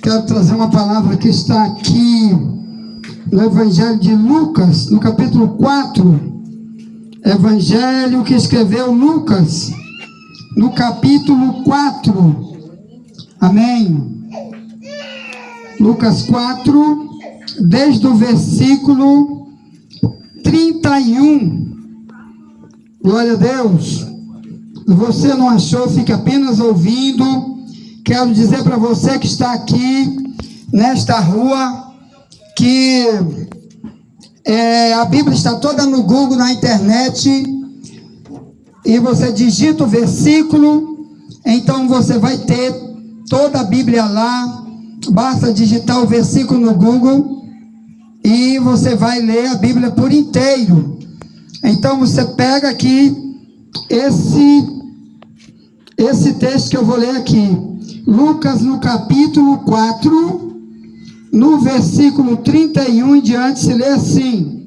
Quero trazer uma palavra que está aqui no Evangelho de Lucas, no capítulo 4. Evangelho que escreveu Lucas, no capítulo 4. Amém. Lucas 4, desde o versículo 31. Glória a Deus. Se você não achou, fique apenas ouvindo. Quero dizer para você que está aqui nesta rua que a Bíblia está toda no Google, na internet, e você digita o versículo, então você vai ter toda a Bíblia lá. Basta digitar o versículo no Google e você vai ler a Bíblia por inteiro. Então você pega aqui esse texto que eu vou ler aqui, Lucas no capítulo 4, no versículo 31 em diante, se lê assim: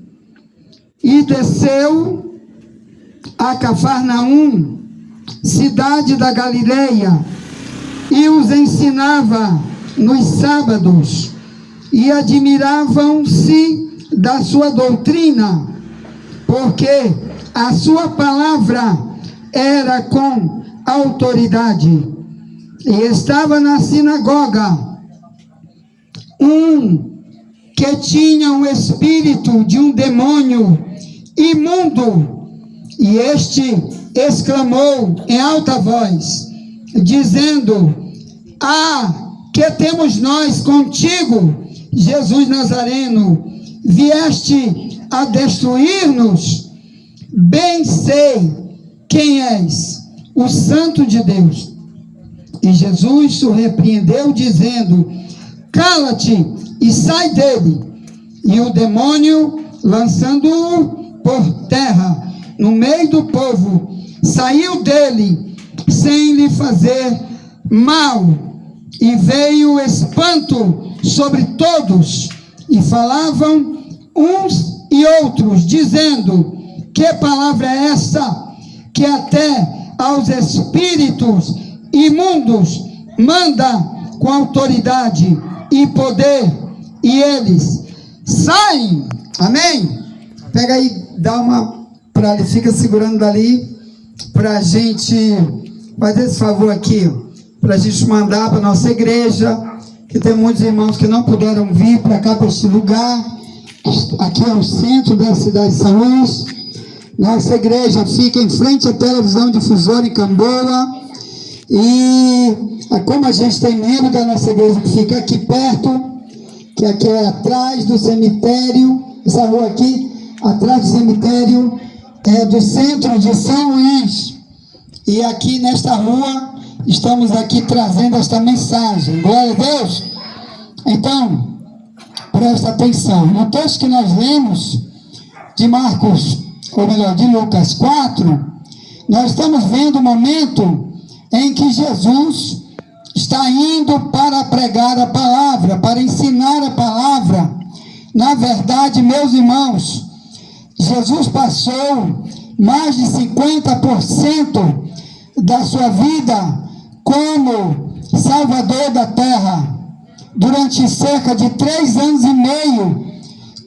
E desceu a Cafarnaum, cidade da Galileia, e os ensinava nos sábados, e admiravam-se da sua doutrina, porque a sua palavra era com autoridade. E estava na sinagoga um que tinha um espírito de um demônio imundo, e este exclamou em alta voz, dizendo: que temos nós contigo, Jesus Nazareno? Vieste a destruir-nos? Bem sei quem és, o Santo de Deus. E Jesus o repreendeu, dizendo: Cala-te e sai dele. E o demônio, lançando-o por terra, no meio do povo, saiu dele, sem lhe fazer mal. E veio espanto sobre todos, e falavam uns e outros, dizendo: Que palavra é essa, que até aos espíritos imundos manda com autoridade e poder, e eles saem? Amém? Pega aí, dá uma para ele, fica segurando dali, para a gente fazer esse favor aqui, para a gente mandar para a nossa igreja, que tem muitos irmãos que não puderam vir para cá, para este lugar. Aqui é o centro da cidade de São Luís. Nossa igreja fica em frente à televisão difusora em Camboa. E como a gente tem membro da nossa igreja que fica aqui perto, que aqui é atrás do cemitério, essa rua aqui, atrás do cemitério do centro de São Luís. E aqui nesta rua, estamos aqui trazendo esta mensagem. Glória a Deus. Então, presta atenção. No texto que nós lemos de Marcos, ou melhor, de Lucas 4, nós estamos vendo o momento em que Jesus está indo para pregar a palavra, para ensinar a palavra. Na verdade, meus irmãos, Jesus passou mais de 50% da sua vida como Salvador da terra, durante cerca de 3 anos e meio,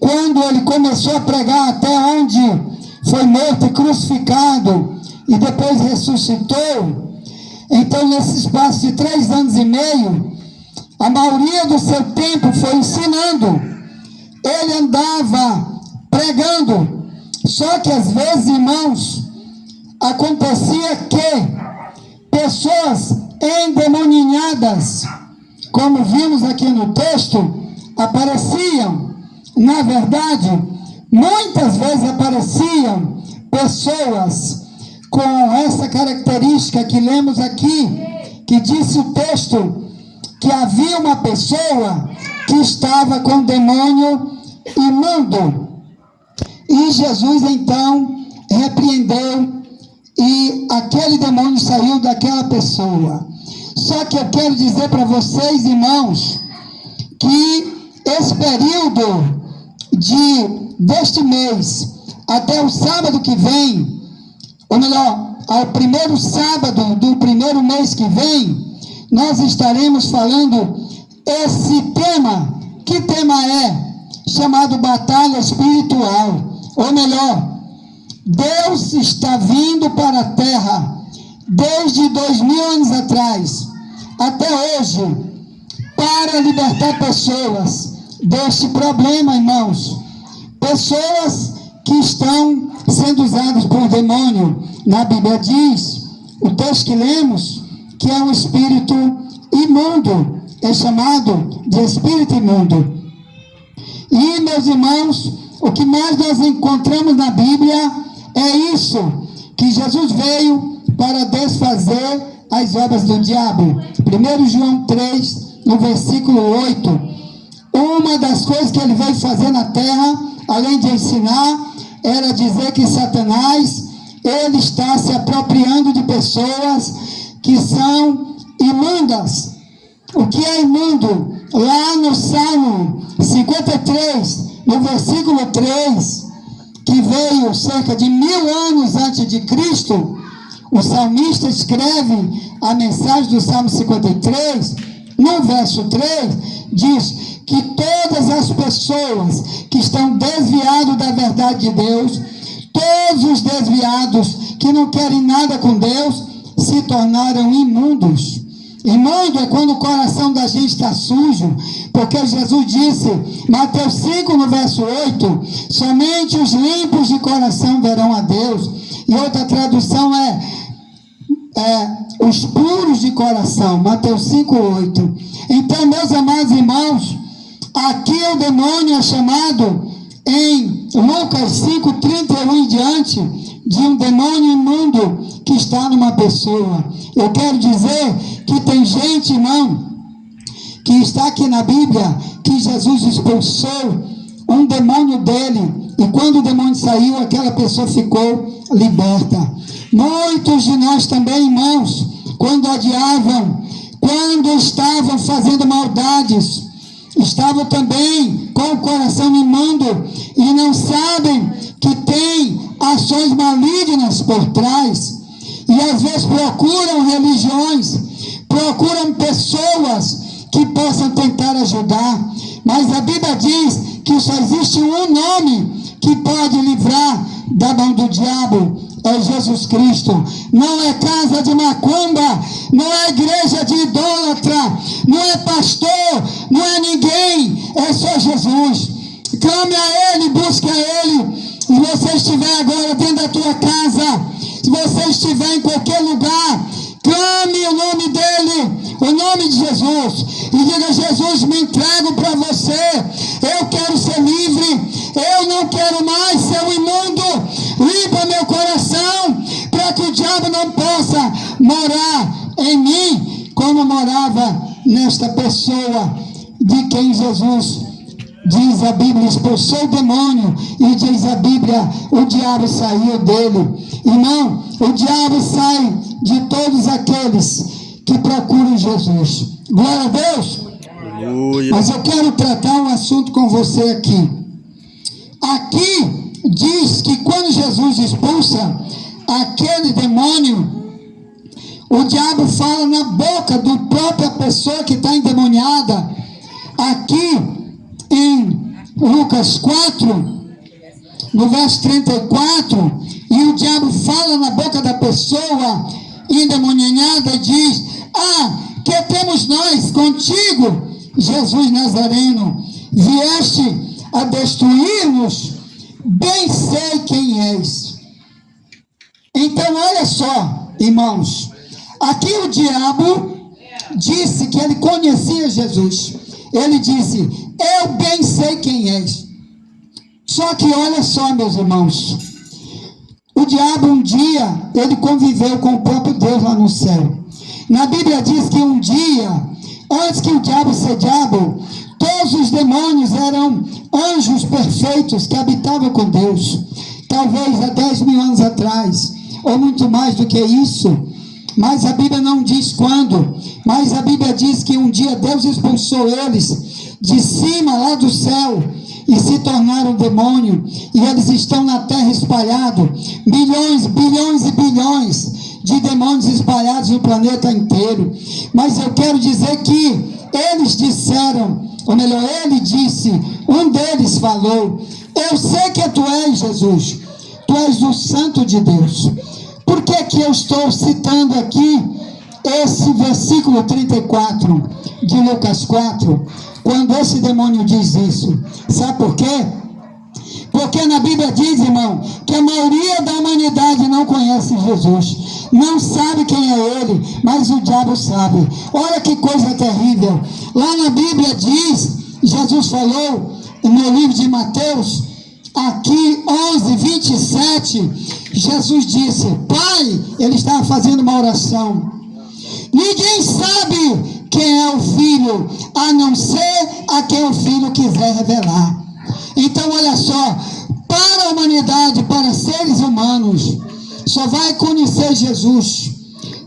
quando ele começou a pregar até onde foi morto e crucificado, e depois ressuscitou. Então, nesse espaço de 3 anos e meio, a maioria do seu tempo foi ensinando. Ele andava pregando. Só que às vezes, irmãos, acontecia que pessoas endemoninhadas, como vimos aqui no texto, apareciam. Na verdade, muitas vezes apareciam pessoas com essa característica que lemos aqui, que disse o texto, que havia uma pessoa que estava com demônio imundo. E Jesus então repreendeu, e aquele demônio saiu daquela pessoa. Só que eu quero dizer para vocês, irmãos, que esse período deste mês até o sábado que vem, ou melhor, ao primeiro sábado do primeiro mês que vem, nós estaremos falando esse tema, que tema é? Chamado batalha espiritual. Ou melhor, Deus está vindo para a terra desde 2000 anos atrás até hoje para libertar pessoas deste problema, irmãos. Pessoas que estão sendo usadas por demônio. Na Bíblia diz, o texto que lemos, que é um espírito imundo, é chamado de espírito imundo. E, meus irmãos, o que mais nós encontramos na Bíblia é isso, que Jesus veio para desfazer as obras do diabo. 1 João 3, no versículo 8, uma das coisas que ele veio fazer na terra, além de ensinar, era dizer que Satanás, ele está se apropriando de pessoas que são imundas. O que é imundo? Lá no Salmo 53, no versículo 3, que veio cerca de 1000 anos antes de Cristo, o salmista escreve a mensagem do Salmo 53, no verso 3, diz que todas as pessoas que estão desviadas da verdade de Deus, todos os desviados que não querem nada com Deus, se tornaram imundos. Imundo é quando o coração da gente está sujo, porque Jesus disse, Mateus 5, no verso 8, somente os limpos de coração verão a Deus. E outra tradução é os puros de coração, Mateus 5, 8. Então, meus amados irmãos, aqui o demônio é chamado em Lucas 5, 31 em diante, de um demônio imundo que está numa pessoa. Eu quero dizer que tem gente, irmão, que está aqui na Bíblia, que Jesus expulsou um demônio dele, e quando o demônio saiu, aquela pessoa ficou liberta. Muitos de nós também, irmãos, quando odiavam, quando estavam fazendo maldades, estavam também com o coração imundo e não sabem que tem ações malignas por trás. E às vezes procuram religiões, procuram pessoas que possam tentar ajudar. Mas a Bíblia diz que só existe um nome que pode livrar da mão do diabo, é Jesus Cristo. Não é casa de macumba, não é igreja de idólatra, não é pastor, não é ninguém, é só Jesus. Clame a Ele, busque a Ele. Se você estiver agora dentro da tua casa, se você estiver em qualquer lugar, clame o nome dEle, o nome de Jesus, e diga, Jesus, me entrego para você, eu quero ser livre, eu não quero mais ser um imundo, limpa meu coração, para que o diabo não possa morar em mim, como morava nesta pessoa, de quem Jesus, diz a Bíblia, expulsou o demônio, e diz a Bíblia, o diabo saiu dele. Irmão, o diabo sai de todos aqueles que procuram Jesus. Glória a Deus. Aleluia. Mas eu quero tratar um assunto com você aqui. Aqui diz que quando Jesus expulsa aquele demônio, o diabo fala na boca da própria pessoa que está endemoniada. Aqui em Lucas 4, no verso 34, e o diabo fala na boca da pessoa endemoniada e diz, que temos nós contigo, Jesus Nazareno? Vieste a destruir-nos? Bem sei quem és. Então olha só, irmãos, aqui o diabo disse que ele conhecia Jesus. Ele disse, eu bem sei quem és. Só que olha só, meus irmãos, o diabo um dia, ele conviveu com o próprio Deus lá no céu. Na Bíblia diz que um dia, antes que o diabo ser diabo, todos os demônios eram anjos perfeitos que habitavam com Deus. Talvez há 10.000 anos atrás, ou muito mais do que isso. Mas a Bíblia não diz quando. Mas a Bíblia diz que um dia Deus expulsou eles de cima lá do céu e se tornaram demônio. E eles estão na terra espalhados. Milhões, bilhões e bilhões de demônios espalhados no planeta inteiro. Mas eu quero dizer que eles disseram, ou melhor, ele disse, um deles falou: eu sei que tu és Jesus, tu és o Santo de Deus. Por que eu estou citando aqui esse versículo 34 de Lucas 4, quando esse demônio diz isso? Sabe por quê? Porque na Bíblia diz, irmão, que a maioria da humanidade não conhece Jesus, não sabe quem é ele, mas o diabo sabe. Olha que coisa terrível. Lá na Bíblia diz, Jesus falou no livro de Mateus, aqui 11:27, Jesus disse: Pai, ele estava fazendo uma oração, ninguém sabe quem é o Filho, a não ser a quem o Filho quiser revelar. Então olha só, para a humanidade, para seres humanos, só vai conhecer Jesus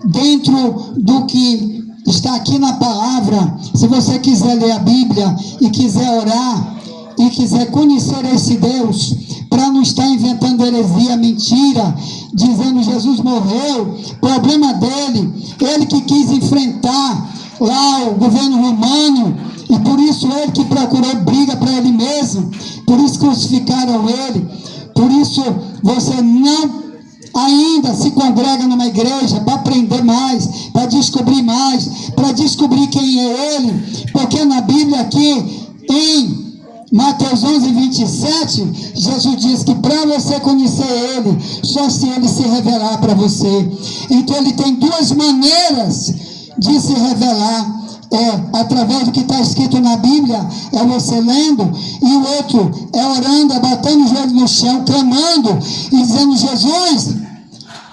dentro do que está aqui na palavra. Se você quiser ler a Bíblia e quiser orar e quiser conhecer esse Deus, para não estar inventando heresia, mentira, dizendo Jesus morreu, problema dele, ele que quis enfrentar lá o governo romano, e por isso ele que procurou briga para ele mesmo, por isso crucificaram ele. Por isso você não ainda se congrega numa igreja para aprender mais, para descobrir mais, para descobrir quem é ele, porque na Bíblia aqui em Mateus 11:27, Jesus diz que para você conhecer ele, só se ele se revelar para você. Então ele tem duas maneiras de se revelar: através do que está escrito na Bíblia, é você lendo, e o outro é orando, é batendo o joelho no chão, clamando e dizendo: Jesus,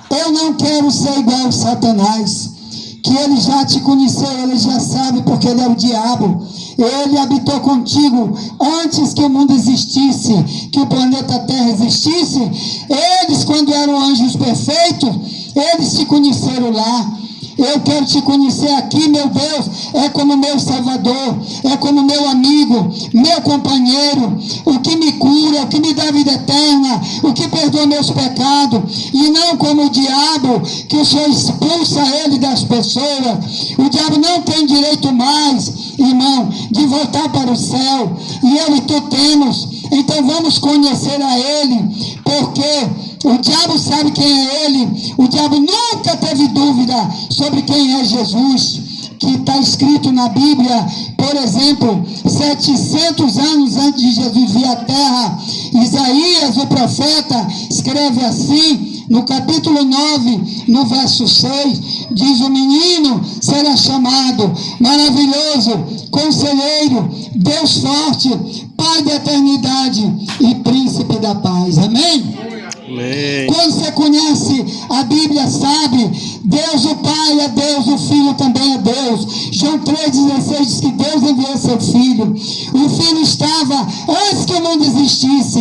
eu não quero ser igual a Satanás, que ele já te conheceu, ele já sabe, porque ele é o diabo. Ele habitou contigo antes que o mundo existisse, que o planeta Terra existisse. Eles, quando eram anjos perfeitos, eles te conheceram lá. Eu quero te conhecer aqui, meu Deus, é como meu Salvador, é como meu amigo, meu companheiro, o que me cura, o que me dá vida eterna, o que perdoa meus pecados, e não como o diabo, que o Senhor expulsa ele das pessoas. O diabo não tem direito mais, irmão, de voltar para o céu, e eu e tu temos. Então vamos conhecer a ele, porque o diabo sabe quem é ele. O diabo nunca teve dúvida sobre quem é Jesus, que está escrito na Bíblia. Por exemplo, 700 anos antes de Jesus vir à terra, Isaías, o profeta, escreve assim, no capítulo 9, no verso 6, diz: o menino será chamado Maravilhoso, Conselheiro, Deus Forte, Pai da Eternidade e Príncipe da Paz. Amém? Amém. Quando você conhece a Bíblia, sabe, Deus o Pai é Deus, o Filho também é Deus. João 3,16 diz que Deus enviou seu Filho. O Filho estava antes que o mundo existisse.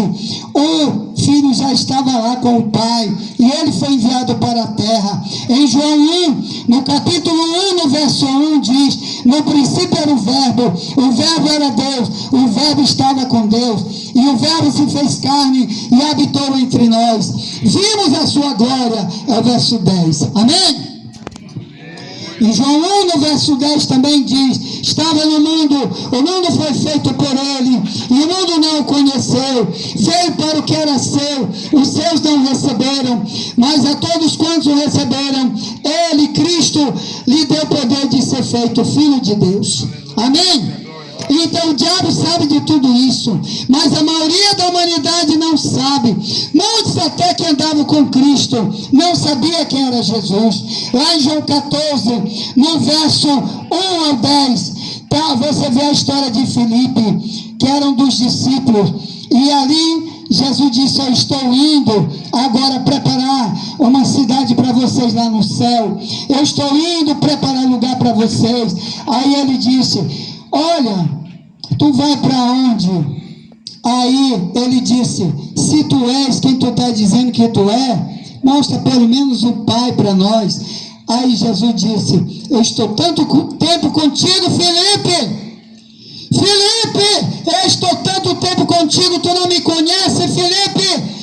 O Filho já estava lá com o Pai, e ele foi enviado para a terra. Em João 1, no capítulo 1, no verso 1, diz: no princípio era o Verbo era Deus, o Verbo estava com Deus, e o Verbo se fez carne e habitou entre nós. Vimos a sua glória, é o verso 10. Amém? Em João 1, no verso 10 também diz: estava no mundo, o mundo foi feito por ele, e o mundo não o conheceu. Veio para o que era seu, os seus não receberam, mas a todos quantos o receberam, ele, Cristo, lhe deu poder de ser feito Filho de Deus. Amém? Então o diabo sabe de tudo isso, mas a maioria da humanidade não sabe. Muitos até que andavam com Cristo não sabia quem era Jesus. Lá em João 14, no verso 1 ao 10, tá, você vê a história de Filipe, que era um dos discípulos, e ali Jesus disse: eu estou indo agora preparar uma cidade para vocês lá no céu, eu estou indo preparar lugar para vocês. Aí ele disse: olha, tu vai para onde? Aí ele disse: se tu és quem tu está dizendo que tu é, mostra pelo menos o Pai para nós. Aí Jesus disse: eu estou tanto tempo contigo, Filipe, eu estou tanto tempo contigo, tu não me conhece, Filipe?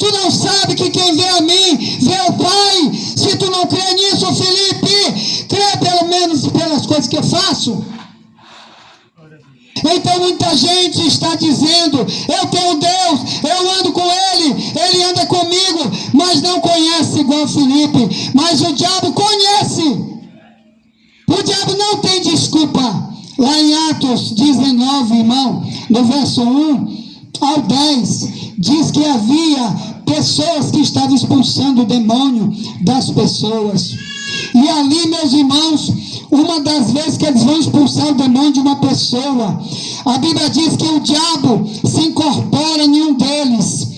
Tu não sabes que quem vê a mim, vê o Pai. Se tu não crê nisso, Felipe, crê pelo menos pelas coisas que eu faço. Então muita gente está dizendo, eu tenho Deus, eu ando com Ele, Ele anda comigo, mas não conhece igual Felipe. Mas o diabo conhece. O diabo não tem desculpa. Lá em Atos 19, irmão, no verso 1 ao 10, diz que havia pessoas que estavam expulsando o demônio das pessoas. E ali, meus irmãos, uma das vezes que eles vão expulsar o demônio de uma pessoa, a Bíblia diz que o diabo se incorpora em um deles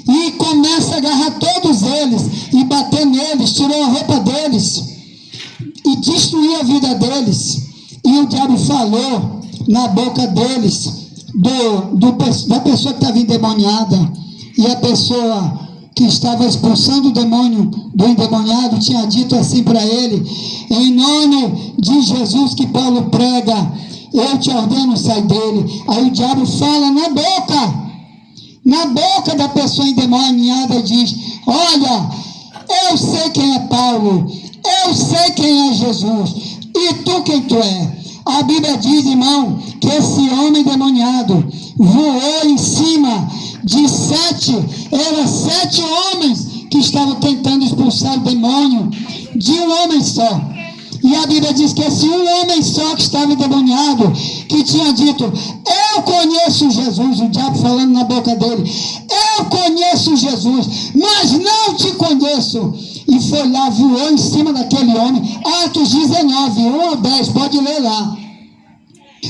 e começa a agarrar todos eles e bater neles, tirou a roupa deles e destruiu a vida deles. E o diabo falou na boca deles, da pessoa que estava endemoniada, e a pessoa que estava expulsando o demônio do endemoniado tinha dito assim para ele: em nome de Jesus que Paulo prega, eu te ordeno, sai dele. Aí o diabo fala na boca da pessoa endemoniada e diz: olha, eu sei quem é Paulo, eu sei quem é Jesus, e tu quem tu é? A Bíblia diz, irmão, que esse homem endemoniado voou em cima de 7 homens que estavam tentando expulsar o demônio de um homem só. E a Bíblia diz que esse um homem só que estava endemoniado, que tinha dito: eu conheço Jesus, o diabo falando na boca dele, eu conheço Jesus, mas não te conheço. E foi lá, voou em cima daquele homem. Atos 19, 1 ao 10, pode ler lá.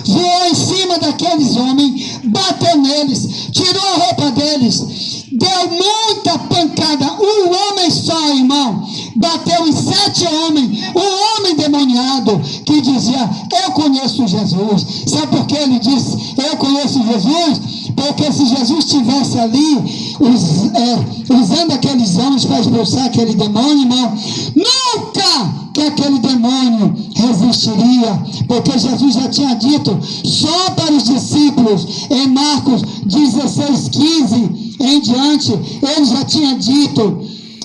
Voou em cima daqueles homens, bateu neles, tirou a roupa deles, deu muita pancada. Um homem só, irmão, bateu em 7 homens. Um homem demoniado que dizia: eu conheço Jesus. Sabe por que ele disse: eu conheço Jesus? Porque se Jesus estivesse ali usando aqueles homens para expulsar aquele demônio, irmão, nunca que aquele demônio resistiria, porque Jesus já tinha dito só para os discípulos em Marcos 16:15 em diante. Ele já tinha dito: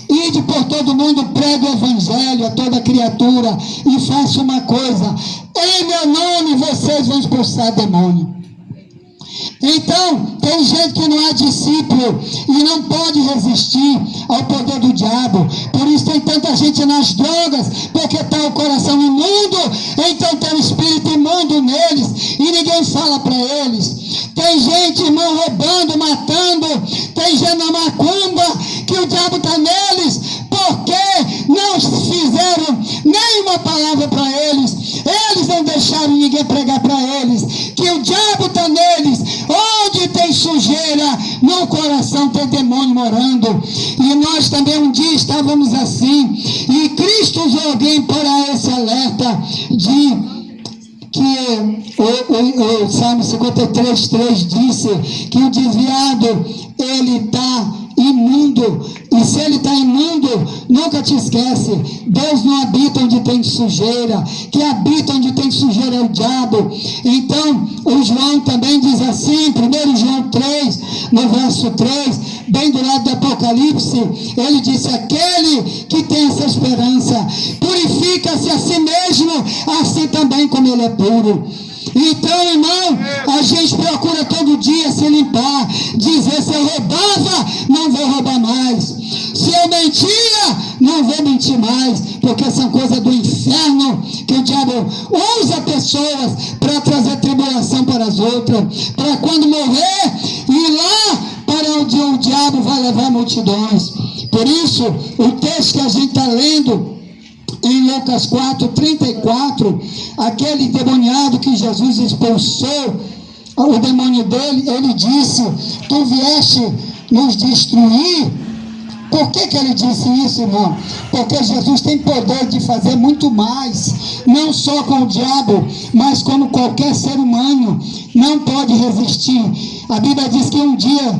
ide por todo mundo, pregue o evangelho a toda criatura e faça uma coisa, em meu nome vocês vão expulsar demônio. Então, tem gente que não é discípulo e não pode resistir ao poder do diabo. Por isso tem tanta gente nas drogas, porque está o coração imundo, então tem um espírito imundo neles e ninguém fala para eles. Tem gente, irmão, roubando, matando, tem gente na macumba que o diabo está neles, porque não fizeram nenhuma palavra para eles. Eles não deixaram ninguém pregar para eles que o diabo está neles. Onde tem sujeira no coração tem demônio morando. E nós também um dia estávamos assim, e Cristo usou alguém para esse alerta de que o Salmo 53:3 disse que o desviado ele está imundo, e se ele está imundo, nunca te esquece, Deus não habita onde tem sujeira, que habita onde tem sujeira é o diabo. Então o João também diz assim, 1 João 3, no verso 3, bem do lado do Apocalipse, ele disse: aquele que tem essa esperança purifica-se a si mesmo, assim também como ele é puro. Então, irmão, a gente procura todo dia se limpar, dizer: se eu roubava, não vou roubar mais, se eu mentia, não vou mentir mais, porque são coisas do inferno, que o diabo usa pessoas para trazer tribulação para as outras, para quando morrer, ir lá para onde o diabo vai levar multidões. Por isso, o texto que a gente está lendo em Lucas 4:34, aquele demoniado que Jesus expulsou o demônio dele, ele disse: tu vieste nos destruir. Por que ele disse isso, irmão? Porque Jesus tem poder de fazer muito mais, não só com o diabo, mas como qualquer ser humano não pode resistir. A Bíblia diz que um dia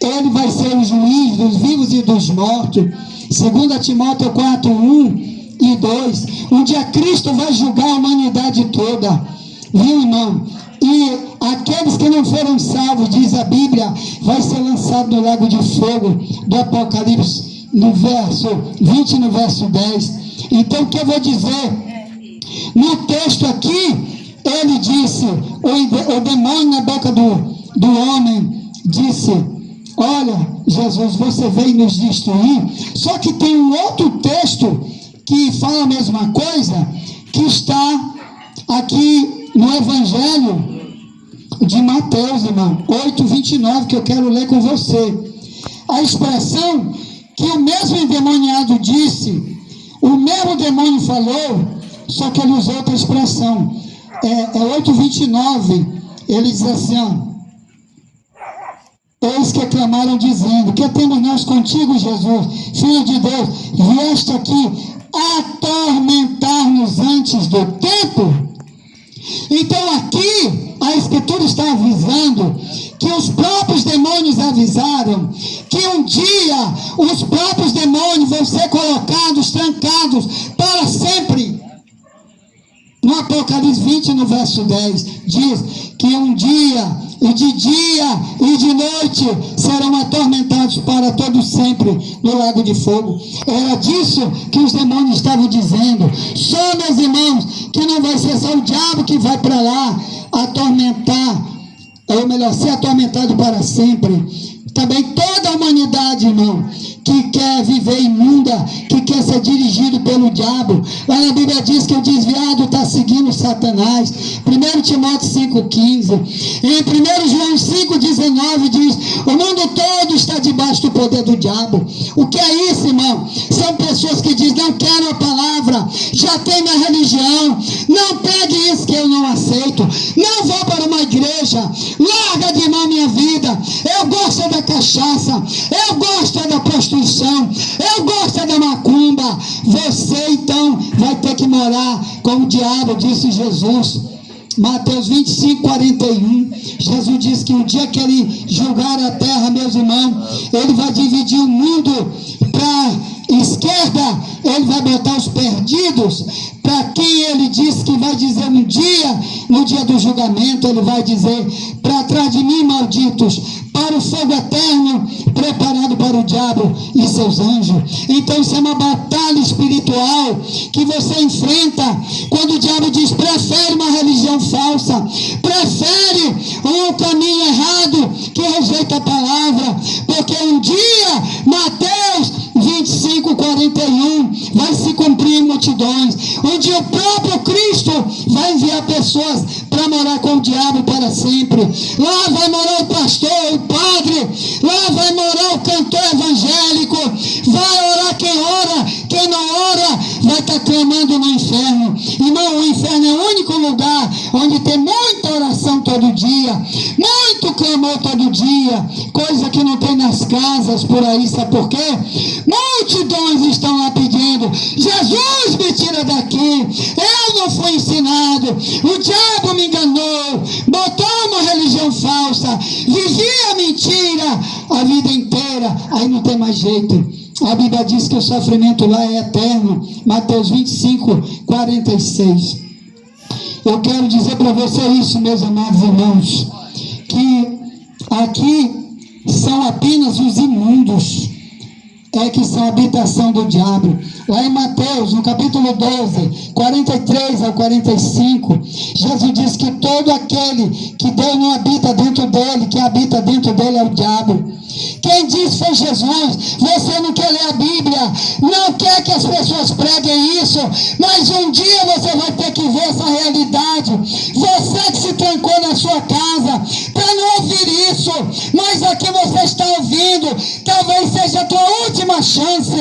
ele vai ser o juiz dos vivos e dos mortos. 2 Timóteo 4:1 e 2, um dia Cristo vai julgar a humanidade toda, viu, irmão? E aqueles que que não foram salvos, diz a Bíblia, vai ser lançado no lago de fogo do Apocalipse, no verso 20, no verso 10. Então, o que eu vou dizer? No texto aqui, ele disse, o demônio na boca do homem, disse: olha, Jesus, você veio nos destruir. Só que tem um outro texto que fala a mesma coisa, que está aqui no Evangelho de Mateus, irmão, 8:29, que eu quero ler com você. A expressão que o mesmo endemoniado disse, o mesmo demônio falou, só que ele usou outra expressão. É 8:29, ele diz assim, ó: eis que clamaram dizendo: que temos nós contigo, Jesus, Filho de Deus? Vieste aqui atormentar-nos antes do tempo? Então aqui a Escritura está avisando que os próprios demônios avisaram que um dia os próprios demônios vão ser colocados, trancados para sempre. No Apocalipse 20, no verso 10, diz que um dia, e de dia e de noite, serão atormentados para todo sempre no lago de fogo. Era disso que os demônios estavam dizendo. Só, meus irmãos, que não vai ser só o diabo que vai para lá atormentar, ou melhor, ser atormentado para sempre. Também toda a humanidade, irmão, que quer viver imunda, que quer ser dirigido pelo diabo. Lá na Bíblia diz que o desviado está seguindo Satanás. 1 Timóteo 5,15. Em 1 João 5,19 diz: o mundo todo está debaixo do poder do diabo. O que é isso, irmão? São pessoas que dizem: não quero a palavra, já tem minha religião, não pegue isso que eu não aceito, não vou para uma igreja, larga de mão minha vida, eu gosto da cachaça, eu gosto da prostituição, eu gosto da macumba. Você então vai ter que morar com o diabo, disse Jesus. Mateus 25:41, Jesus diz que o dia que ele julgar a terra, meus irmãos, ele vai dividir o mundo para esquerda, ele vai botar os perdidos. Para quem ele diz que vai dizer um dia, no dia do julgamento, ele vai dizer: para trás de mim, malditos, para o fogo eterno preparado para o diabo e seus anjos. Então isso é uma batalha espiritual que você enfrenta quando o diabo diz: prefere uma religião falsa, prefere um caminho errado que rejeita a palavra, porque um dia, Mateus 25:41, vai se cumprir em multidões, onde o próprio Cristo vai enviar pessoas para morar com o diabo para sempre. Lá vai morar o pastor, o padre, lá vai morar o cantor evangélico, vai orar quem ora, quem não ora vai estar clamando no inferno. Irmão, o inferno é o único lugar onde tem muita oração todo dia, muito clamor todo dia, coisa que não tem nas casas por aí. Sabe por quê? Multidões estão lá pedindo: Jesus, me tira daqui, eu não fui ensinado, o diabo me enganou, botou uma religião falsa, vivia mentira a vida inteira, aí não tem mais jeito. A Bíblia diz que o sofrimento lá é eterno. Mateus 25:46. Eu quero dizer para você isso, meus amados irmãos, que aqui são apenas os imundos que são a habitação do diabo. Lá em Mateus, no capítulo 12, 43 ao 45, Jesus diz que todo aquele que Deus não habita dentro dele, que habita dentro dele é o diabo. Quem disse foi Jesus. Você não quer ler a Bíblia, não quer que as pessoas preguem isso, mas um dia você vai ter que ver essa realidade. Você que se trancou na sua casa para não ouvir isso, mas aqui você está ouvindo, talvez seja a tua última chance.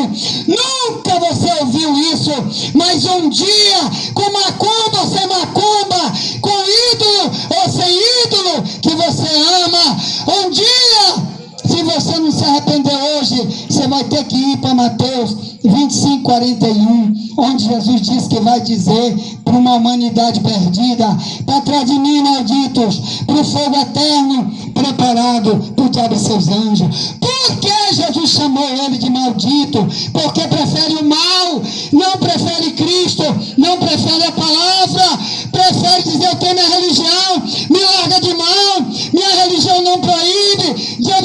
Nunca você ouviu isso, mas um dia, com macumba ou sem macumba, com ídolo ou sem ídolo que você ama, um dia, se você não se arrepender hoje, você vai ter que ir para Mateus 25:41, onde Jesus diz que vai dizer para uma humanidade perdida: para trás de mim, malditos, para o fogo eterno preparado para o diabo e seus anjos. Por que Jesus chamou ele de maldito? Porque prefere o mal, não prefere Cristo, não prefere a palavra, prefere dizer: eu tenho minha religião, me larga de mão, me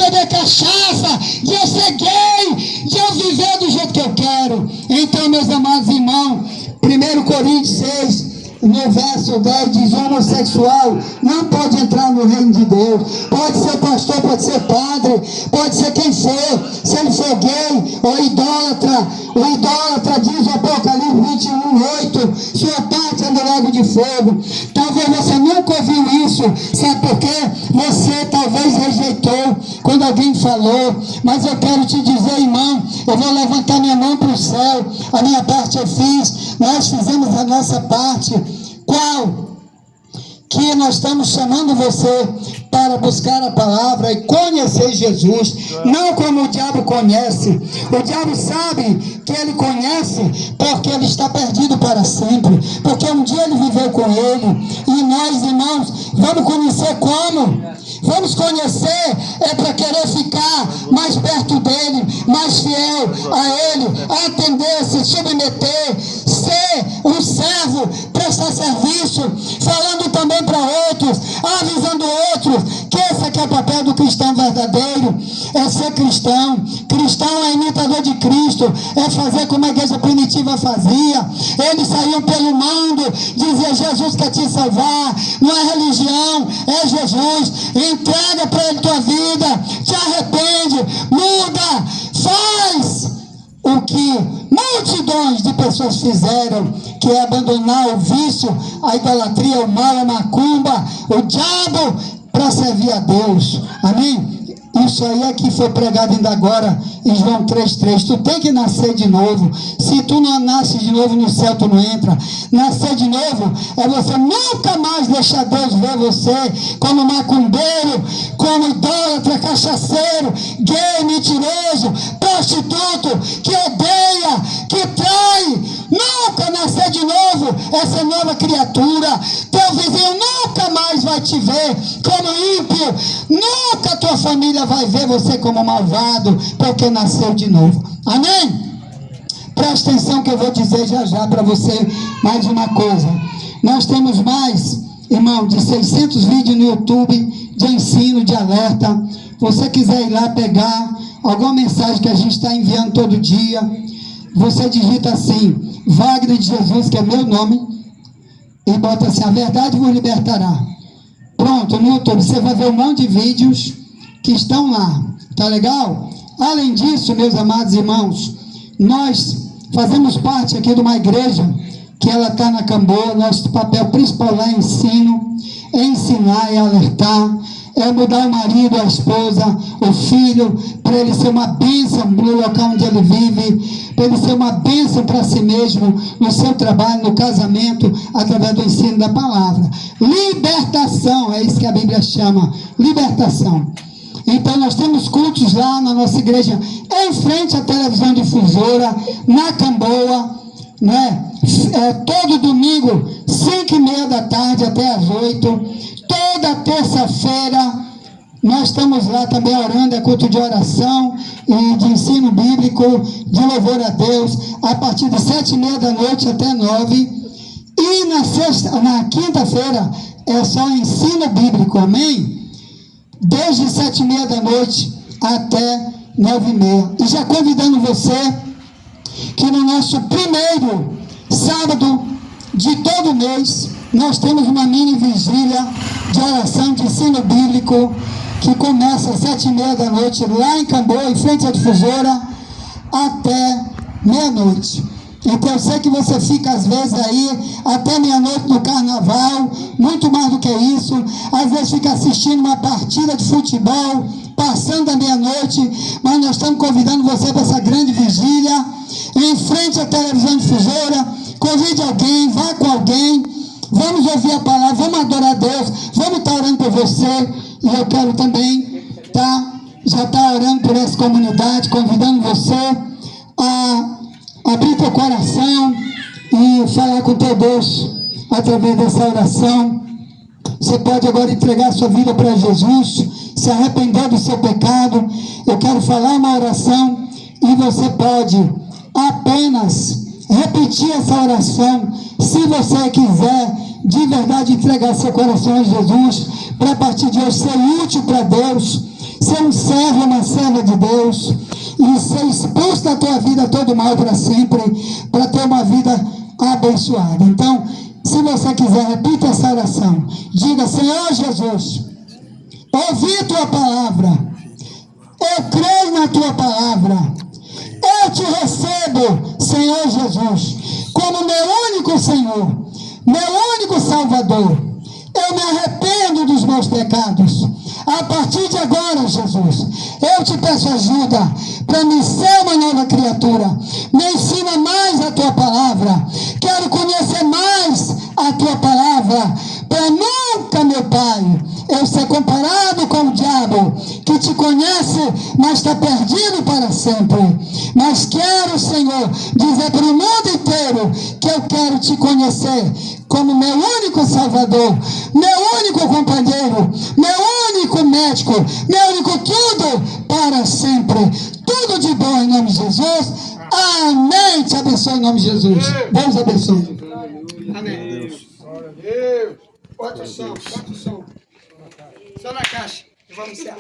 beber cachaça, de eu ser gay, de eu viver do jeito que eu quero. Então, meus amados irmãos, 1 Coríntios 6, no verso 10 diz: homossexual não pode entrar no reino de Deus. Pode ser pastor, pode ser padre, pode ser quem for. Se ele for gay ou idólatra, o idólatra, diz o Apocalipse 21:8, sua parte é no lago de fogo. Talvez você nunca ouviu isso. Sabe por quê? Você talvez rejeitou quando alguém falou. Mas eu quero te dizer, irmão, eu vou levantar minha mão para o céu. A minha parte eu fiz, nós fizemos a nossa parte. Qual? Que nós estamos chamando você para buscar a palavra e conhecer Jesus, não como o diabo conhece. O diabo sabe que ele conhece porque ele está perdido para sempre, porque um dia ele viveu com ele. E nós, irmãos, vamos conhecer como? Vamos conhecer é para querer ficar mais perto dele, mais fiel a ele, atender, se submeter, ser um servo, prestar serviço, falando também para outros, avisando outros, que esse aqui é o papel do cristão verdadeiro, é ser cristão. Cristão é imitador de Cristo, é fazer como a igreja primitiva fazia. Eles saíam pelo mundo, dizia: Jesus quer te salvar, não é religião, é Jesus. Entrega para ele tua vida, te arrepende, muda, faz o que multidões de pessoas fizeram, que é abandonar o vício, a idolatria, o mal, a macumba, o diabo, para servir a Deus. Amém? Isso aí é que foi pregado ainda agora em João 3,3. Tu tem que nascer de novo. Se tu não nasces de novo, no céu tu não entra. Nascer de novo é você nunca mais deixar Deus ver você como macumbeiro, como idólatra, cachaceiro, gay, mentiroso, prostituto, que odeia, que trai. Nunca nascer de novo é ser nova criatura. Teu vizinho nunca mais vai te ver como ímpio. Nunca tua família vai ver você como malvado, porque nasceu de novo. Amém? Presta atenção que eu vou dizer já para você mais uma coisa. Nós temos mais, irmão, de 600 vídeos no YouTube de ensino, de alerta. Você quiser ir lá pegar alguma mensagem que a gente está enviando todo dia, você digita assim: Wagner de Jesus, que é meu nome, e bota assim: a verdade vos libertará. Pronto, no YouTube você vai ver um monte de vídeos que estão lá. Tá legal? Além disso, meus amados irmãos, nós fazemos parte aqui de uma igreja que ela está na Camboa. Nosso papel principal lá é ensino, é ensinar, é alertar, é mudar o marido, a esposa, o filho, para ele ser uma bênção no local onde ele vive, para ele ser uma bênção para si mesmo, no seu trabalho, no casamento, através do ensino da palavra. Libertação, é isso que a Bíblia chama, libertação. Então nós temos cultos lá na nossa igreja, em frente à televisão difusora, na Camboa, né? Todo domingo, 5:30 da tarde até as 8. Toda terça-feira nós estamos lá também orando, é culto de oração e de ensino bíblico, de louvor a Deus, a partir de 7:30 da noite até 9. E na quinta-feira é só ensino bíblico, amém? Desde 7:30 da noite até 9:30. E já convidando você que no nosso primeiro sábado de todo mês nós temos uma mini vigília de oração, de ensino bíblico, que começa às 7:30 da noite lá em Camboa, em frente à difusora, até meia-noite. Então eu sei que você fica às vezes aí até meia-noite no carnaval, muito mais do que isso. Às vezes fica assistindo uma partida de futebol, passando da meia-noite, mas nós estamos convidando você para essa grande vigília, em frente à televisão difusora. Convide alguém, vá com alguém, vamos ouvir a palavra, vamos adorar a Deus, vamos estar orando por você. E eu quero também já estar orando por essa comunidade, convidando você a abrir teu coração e falar com teu Deus através dessa oração. Você pode agora entregar sua vida para Jesus, se arrepender do seu pecado. Eu quero falar uma oração e você pode apenas repetir essa oração, se você quiser de verdade entregar seu coração a Jesus, para a partir de hoje ser útil para Deus, ser um servo, uma serva de Deus, e ser expulso da tua vida todo mal para sempre, para ter uma vida abençoada. Então, se você quiser, repita essa oração. Diga: Senhor Jesus, ouvi tua palavra, eu creio na tua palavra, eu te recebo, Senhor Jesus, como meu único Senhor, meu único Salvador. Eu me arrependo dos meus pecados. A partir de agora, Jesus, eu te peço ajuda para me ser uma nova criatura. Me ensina mais a tua palavra. Quero conhecer mais a tua palavra, para nunca, meu Pai, eu ser comparado com o diabo, que te conhece, mas está perdido para sempre. Mas quero, Senhor, dizer para o mundo inteiro que eu quero te conhecer como meu único Salvador, meu único companheiro, meu único médico, meu único tudo para sempre. Tudo de bom em nome de Jesus. Amém. Te abençoe em nome de Jesus. Deus abençoe. Amém. Glória a Deus. Bota o som, bota o som. Só na caixa. Vamos encerrar.